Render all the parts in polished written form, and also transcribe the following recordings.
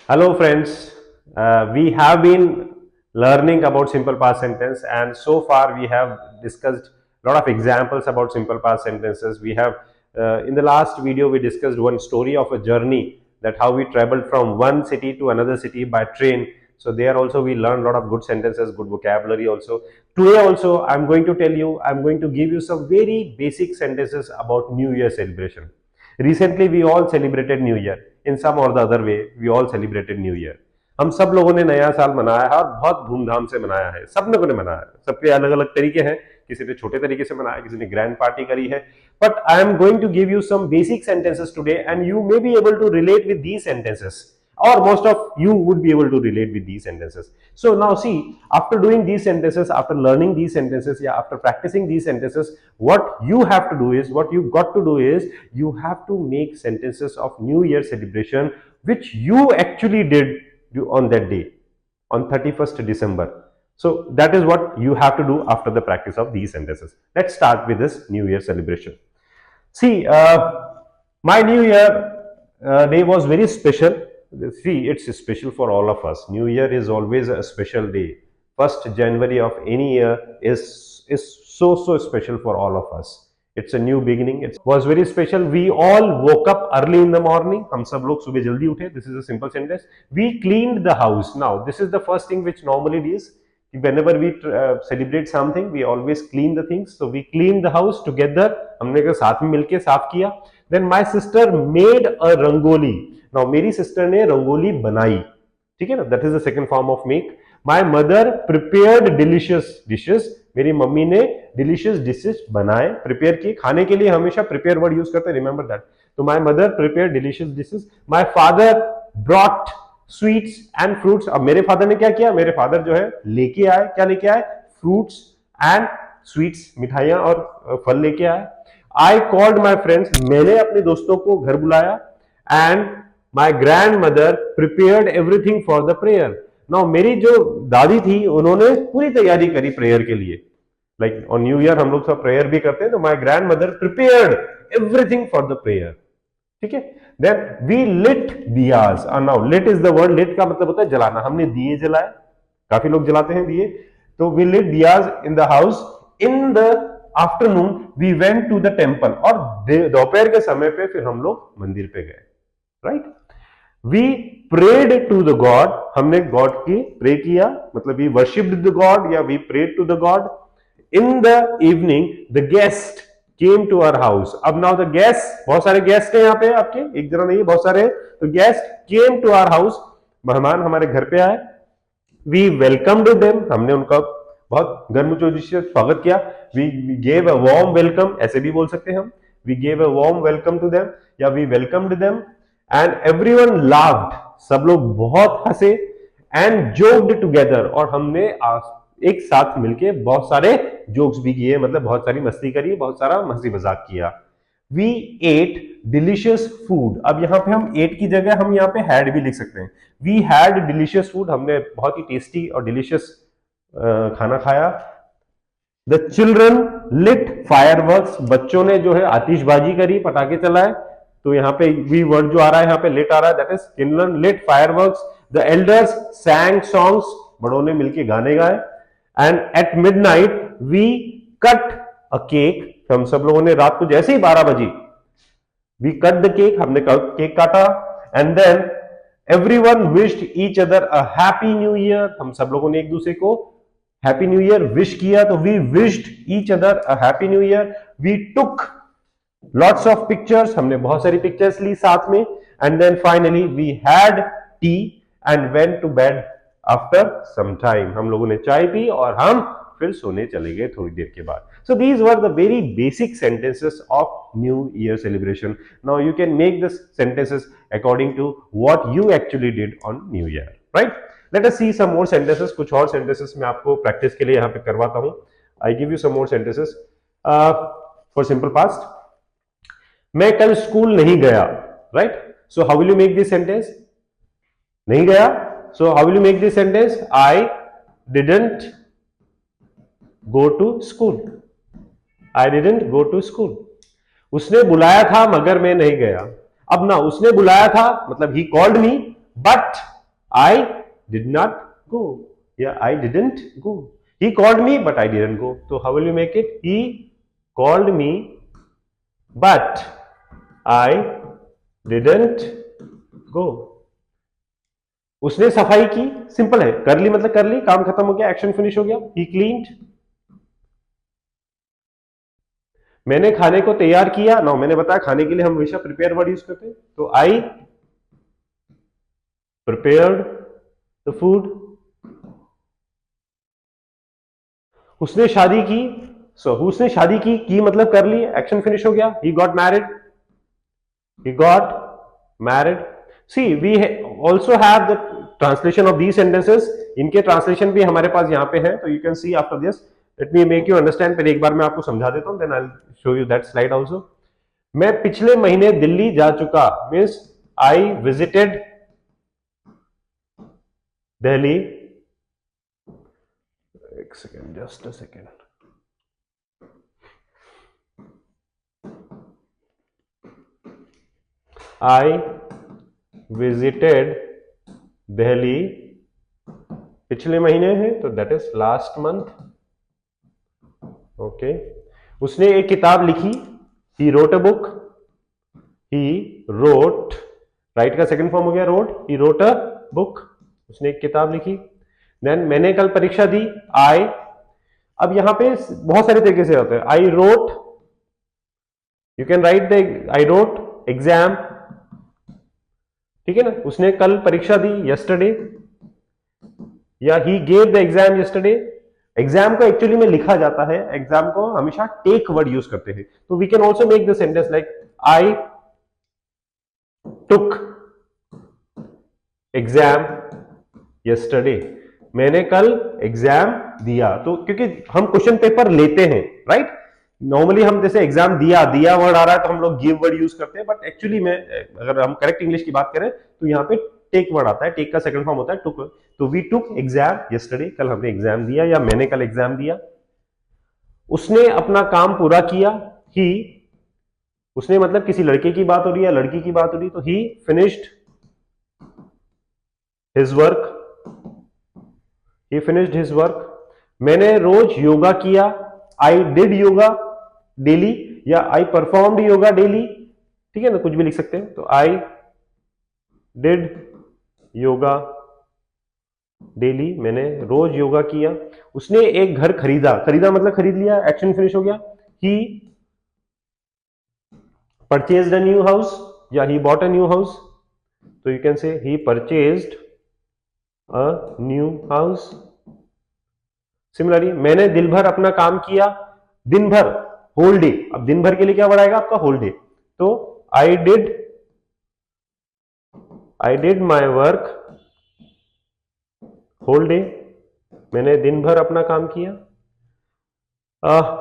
Hello, friends. We have been learning about simple past sentence, and so far we have discussed a lot of examples about simple past sentences. We have, in the last video, we discussed one story of a journey, that how we traveled from one city to another city by train. So there also we learned a lot of good sentences, good vocabulary also. Today also, I'm going to tell you, I'm going to give you some very basic sentences about New Year celebration. Recently we all celebrated New Year. In some or the other way we all celebrated New Year. हम सब लोगों ने नया साल मनाया है और बहुत धूमधाम से मनाया है, सब लोगों ने मनाया है, सबके अलग अलग तरीके हैं, किसी ने छोटे तरीके से मनाया, किसी ने ग्रैंड पार्टी करी है. But I am going to give you some basic sentences today and you may be able to relate with these sentences, or most of you would be able to relate with these sentences. So now see, after doing these sentences, after learning these sentences, yeah, after practicing these sentences, what you have to do is, what you got to do is, you have to make sentences of New Year celebration which you actually did on that day, on 31st December. So that is what you have to do after the practice of these sentences. Let's start with this New Year celebration. See, my New Year day was very special. See, it's special for all of us. New Year is always a special day. 1st January of any year is so special for all of us. It's a new beginning. It was very special. We all woke up early in the morning. हम सब लोग सुबह जल्दी उठे. This is a simple sentence. We cleaned the house. Now, this is the first thing which normally is. Whenever we celebrate something, we always clean the things. So we cleaned the house together. हमने साथ में मिलके साफ किया. Then my sister made a rangoli. Now मेरी sister ने रंगोली बनाई, ठीक है ना, that is the second form of make. My mother prepared delicious dishes. मेरी मम्मी ने डिलीशियस डिशेस बनाए, प्रिपेयर किए. खाने के लिए हमेशा प्रिपेयर वर्ड यूज करते हैं, रिमेंबर दैट. तो my mother prepare delicious dishes. My father brought sweets and fruits. अब मेरे फादर ने क्या किया, मेरे फादर जो है लेके आए, क्या लेके आए, फ्रूट्स एंड स्वीट्स, मिठाइयां और फल लेके आए. I called my friends. मैंने अपने दोस्तों को घर बुलाया. And my grandmother prepared everything for the prayer. Now मेरी जो दादी थी उन्होंने पूरी तैयारी करी प्रेयर के लिए. लाइक ऑन न्यू ईयर हम लोग सब प्रेयर भी करते हैं, तो my grandmother prepared everything for the prayer. ठीक है. Then we lit diyas. Now lit is the word. Lit का मतलब होता है जलाना. हमने दिए जलाए, काफी लोग जलाते हैं दिए. तो we lit diyas in the house. In the afternoon we went to the temple. और दोपहर के समय पे फिर हम लोग मंदिर पे गए. Right. We prayed to the god. हमने गॉड की प्रे किया, मतलब वी वर्शिप्ड द गॉड या we prayed to the god. In the evening the guest came to our house. अब नाउ द गेस्ट, बहुत सारे गेस्ट हैं यहाँ पे आपके, एक जना नहीं, बहुत सारे. तो guest came to our house. मेहमान हमारे घर पे आए. We welcomed them. हमने उनका बहुत गर्मजोशी से स्वागत किया. We gave a warm welcome, ऐसे भी बोल सकते हैं हम. We gave a warm welcome to them या we welcomed them. And everyone laughed. सब लोग बहुत हंसे. And joked together. और हमने एक साथ मिलके बहुत सारे जोक्स भी किए, मतलब बहुत सारी मस्ती करी, बहुत सारा हंसी मजाक किया. We ate delicious food. अब यहाँ पे हम एट की जगह हम यहाँ पे हैड भी लिख सकते हैं. We had delicious food. हमने बहुत ही टेस्टी और डिलीशियस खाना खाया. The children lit fireworks. बच्चों ने जो है आतिशबाजी करी, पटाखे चलाए. तो यहाँ पे वी वर्ड जो आ रहा है, यहाँ पे लिट आ रहा है, that is children lit fireworks. The elders sang songs. बड़ों ने मिलके गाने गाए. And at midnight we cut a cake. हम सब लोगों ने रात को जैसे ही 12 बजी, वी कट द केक, हमने केक काटा. And then everyone wished each other a happy new year. हम सब लोगों ने एक दूसरे को हैप्पी न्यू ईयर विश किया. तो we wished each other a happy new year. We took lots of pictures. हमने बहुत सारी पिक्चर्स ली साथ में. And then finally we had tea and went to bed after some time. हम लोगों ने चाय पी और हम फिर सोने चले गए थोड़ी देर के बाद. So these were the very basic sentences of new year celebration. Now you can make this sentences according to what you actually did on new year. Right. Let us see some more sentences. कुछ और sentences मैं आपको practice के लिए यहां पे करवाता हूं. I give you some more sentences for simple past. मैं कल स्कूल नहीं गया. Right. So how will you make this sentence? नहीं गया. So how will you make this sentence? I didn't go to school. I didn't go to school. उसने बुलाया था मगर मैं नहीं गया. अब ना, उसने बुलाया था मतलब he called me, but I did not go. Yeah, I didn't go. He called me, but I didn't go. So how will you make it? He called me, but I didn't go. उसने सफाई की, simple है, कर ली मतलब कर ली, काम खत्म हो गया, एक्शन फिनिश हो गया. He cleaned. मैंने खाने को तैयार किया. नाउ मैंने बताया खाने के लिए हम हमेशा प्रिपेयर वर्ड यूज करते हैं, तो आई प्रिपेयर्ड द फूड. उसने शादी की. उसने शादी की मतलब कर ली, एक्शन फिनिश हो गया. He got married. He got married. See we also have the translation of these sentences. इनके ट्रांसलेशन भी हमारे पास यहां पे है, तो you can see after this. Let me make you understand. पहले एक बार मैं आपको समझा देता हूं, then I will show you that slide also. मैं पिछले महीने दिल्ली जा चुका, मीन्स आई विजिटेड दिल्ली. एक second, just a second. I visited Delhi. पिछले महीने है तो that is last month. Okay. उसने एक किताब लिखी. He wrote a book. He wrote, write का सेकंड फॉर्म हो गया wrote. He wrote a book. उसने एक किताब लिखी. देन मैंने कल परीक्षा दी. आई, अब यहां पे बहुत सारे तरीके से होते हैं. I wrote, you can write the I wrote exam. ठीक है ना. उसने कल परीक्षा दी, यस्टरडे. या he gave the exam yesterday. Exam को एक्चुअली में लिखा जाता है. एग्जाम को हमेशा टेक वर्ड यूज करते हैं. तो we can also make the sentence like I took exam yesterday. मैंने कल एग्जाम दिया. तो क्योंकि हम क्वेश्चन पेपर लेते हैं, राइट. नॉर्मली हम जैसे एग्जाम दिया, दिया वर्ड आ रहा है तो हम लोग गिव वर्ड यूज करते हैं, बट एक्चुअली में अगर हम करेक्ट इंग्लिश की बात करें तो यहाँ पे टेक वर्ड आता है. टेक का सेकंड फॉर्म होता है टुक. तो वी टुक एग्जाम यस्टरडे. कल हमने एग्जाम दिया, या मैंने कल एग्जाम दिया. उसने अपना काम पूरा किया. ही, उसने मतलब किसी लड़के की बात हो रही है, लड़की की बात हो रही है, तो ही फिनिश्ड हिज वर्क. ही फिनिश्ड हिज वर्क. मैंने रोज योगा किया. आई डिड योगा डेली, या आई परफॉर्म्ड योगा डेली. ठीक है ना, कुछ भी लिख सकते हैं. तो आई डिड योगा डेली. मैंने रोज योगा किया. उसने एक घर खरीदा. खरीदा मतलब खरीद लिया, एक्शन फिनिश हो गया. He purchased a new house, या he bought a new house. तो you can say he purchased a new house. Similarly, मैंने दिन भर अपना काम किया. दिन भर, होल डे. अब दिन भर के लिए क्या वर्ड आएगा आपका? Whole day. तो I did my work whole day. मैंने दिन भर अपना काम किया.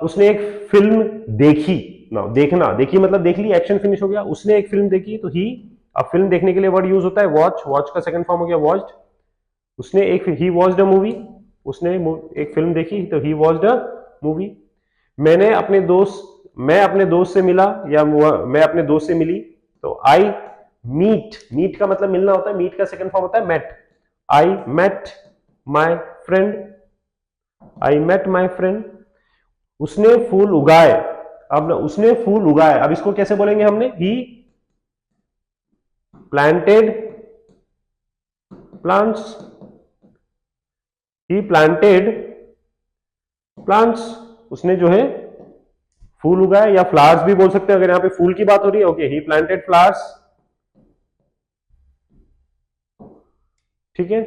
उसने एक फिल्म देखी. ना, देखना, देखी मतलब देख ली, एक्शन फिनिश हो गया. उसने एक फिल्म देखी, तो ही, अब फिल्म देखने के लिए वर्ड यूज होता है वॉच. वॉच का सेकंड फॉर्म हो गया वॉच्ड. उसने एक, ही वॉच्ड अ मूवी. उसने एक फिल्म देखी, तो ही वॉच्ड अ मूवी. मैं अपने दोस्त से मिला, या मैं अपने दोस्त से मिली. तो आई मीट. मीट का मतलब मिलना होता है. मीट का सेकंड फॉर्म होता है met. I met my friend. I met my friend. उसने फूल उगाए. अब उसने फूल उगाए, अब इसको कैसे बोलेंगे हमने? ही प्लांटेड प्लांट्स. ही प्लांटेड प्लांट्स. उसने जो है फूल उगाए, या फ्लावर्स भी बोल सकते हैं अगर यहां पे फूल की बात हो रही है. Okay, he planted flowers. ठीक है.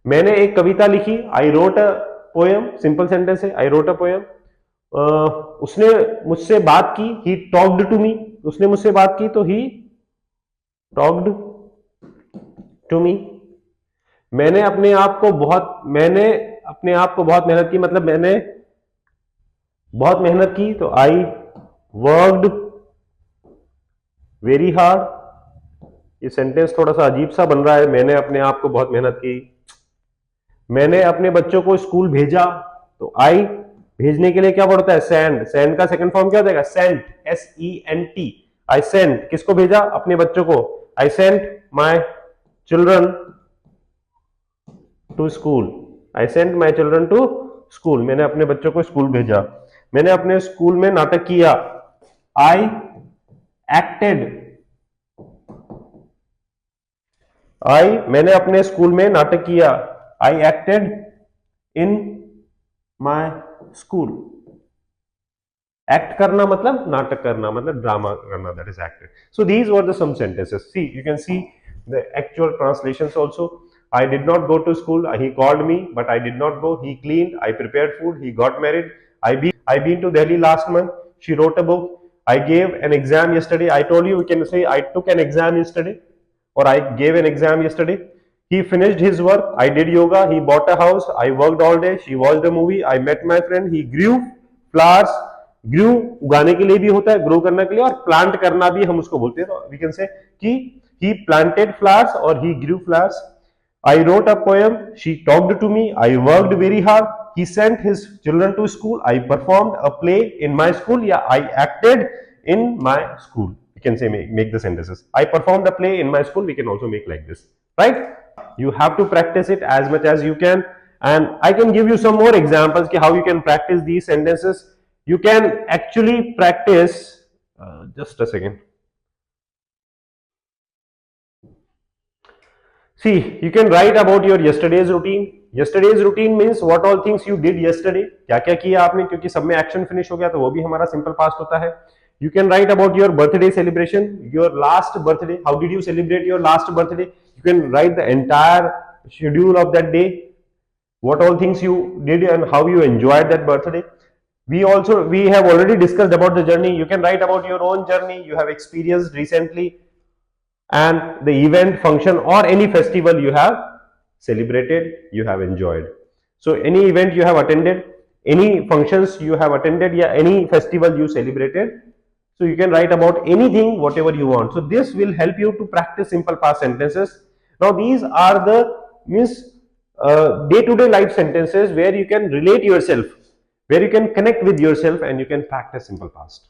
मैंने एक कविता लिखी. I wrote a poem. Simple sentence है, आई रोट अ पोएम. उसने मुझसे बात की. He talked to me. उसने मुझसे बात की, तो ही टॉक्ड टू मी. मैंने अपने आप को बहुत मेहनत की, मतलब मैंने बहुत मेहनत की. तो आई वर्कड वेरी हार्ड. ये सेंटेंस थोड़ा सा अजीब सा बन रहा है. मैंने अपने आप को बहुत मेहनत की. मैंने अपने बच्चों को स्कूल भेजा. तो आई, भेजने के लिए क्या पड़ता है? सेंड. सेंड का सेकंड फॉर्म क्या हो जाएगा? सेंट. SENT. I sent. किसको भेजा? अपने बच्चों को. I sent my children to school. I sent my children to school. मैंने अपने बच्चों को स्कूल भेजा. मैंने अपने स्कूल में नाटक किया. I acted. मैंने अपने स्कूल में नाटक किया. I acted in my school. Act करना मतलब नाटक करना, मतलब ड्रामा करना, that is acted. So these were the some sentences. See, you can see the actual translations also. I did not go to school. He called me, but I did not go. He cleaned. I prepared food. He got married. I been to Delhi last month. She wrote a book. I gave an exam yesterday. I told you, we can say I took an exam yesterday, or I gave an exam yesterday. He finished his work. I did yoga. He bought a house. I worked all day. She watched a movie. I met my friend. He grew flowers. ग्रू उगाने के लिए भी होता है, grow करने के लिए, और प्लांट करना भी हम उसको बोलते हैं. तो वी कैन से कि ही प्लांटेड फ्लावर्स और he grew flowers. I wrote a poem. She talked to me. I worked very hard. He sent his children to school. I performed a play in my school, या I acted in my school. You can say make the sentences. I performed a play in my school. We can also make like this, right? You have to practice it as much as you can, and I can give you some more examples how you can practice these sentences. You can actually practice, just a second. See, you can write about your yesterday's routine. Yesterday's routine means what all things you did yesterday. क्या क्या किया आपने, क्योंकि सब में action finish हो गया तो वो भी हमारा सिंपल पास्ट होता है. You can write about your birthday celebration, your last birthday. How did you celebrate your last birthday? You can write the entire schedule of that day, what all things you did and how you enjoyed that birthday. We have already discussed about the journey. You can write about your own journey you have experienced recently, and the event, function, or any festival you have celebrated, you have enjoyed. So any event you have attended, any functions you have attended, yeah, any festival you celebrated. So you can write about anything, whatever you want. So this will help you to practice simple past sentences. Now these are the day-to-day life sentences where you can relate yourself, where you can connect with yourself, and you can practice simple past.